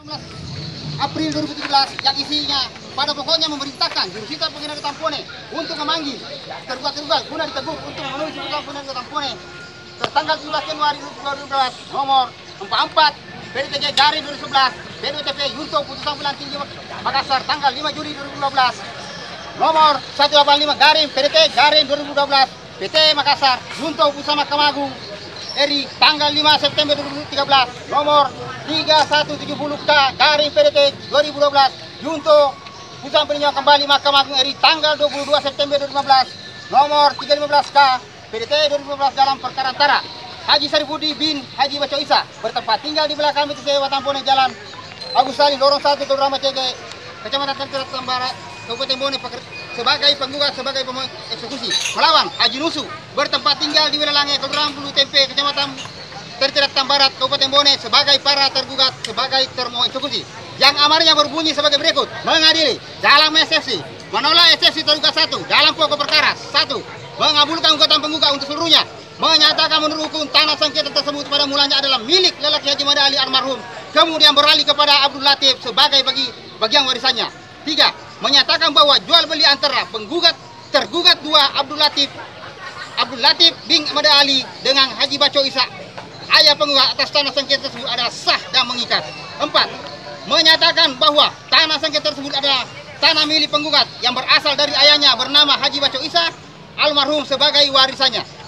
April 2017 yang isinya pada pokoknya memerintahkan jurusita pengadilan Tampone untuk memanggil tergugat guna ditegur untuk memenuhi tuntutan pengadilan Tampone tertanggal 17 Januari 2012 nomor 44 PDTG Garing 2011 BWTP Yunto Putusan Pengadilan Tinggi Makassar tanggal 5 Juli 2012 nomor 185 Garing PDT Garing 2012 PT Makassar Yunto Putusan Mahkamah Agung RI tanggal 5 September 2013 nomor 3170K Garing PDT 2012 Yunto Putusan Peninjauan Kembali Mahkamah Agung RI tanggal 22 September 2015 nomor 315K PDT 2015 dalam perkara antara Haji Sarifudi bin Haji Baco Isa bertempat tinggal di belakang BTC Watampone Jalan Agus Salim Lorong 1 Kelurahan Macege Kecamatan Tenterat Barat Kabupaten Bone sebagai penggugat sebagai pemohon eksekusi melawan Haji Nusu bertempat tinggal di Wilayah Kelurahan Bulu Tempe Kecamatan Tenterat Barat Kabupaten Bone sebagai para tergugat sebagai termohon eksekusi yang amarnya berbunyi sebagai berikut: mengadili dalam eksepsi menolak eksepsi tergugat 1 dalam pokok perkara 1 mengabulkan gugatan penggugat untuk seluruhnya menyatakan menurut hukum tanah sengketa tersebut pada mulanya adalah milik lelaki Haji Mada Ali almarhum kemudian beralih kepada Abdul Latif sebagai bagian warisannya. 3. Menyatakan bahwa jual beli antara tergugat 2 Abdul Latif bin Mada Ali dengan Haji Baco Isa ayah penggugat atas tanah sengketa tersebut adalah sah dan mengikat. 4. Menyatakan bahwa tanah sengketa tersebut adalah tanah milik penggugat yang berasal dari ayahnya bernama Haji Baco Isa almarhum sebagai warisannya.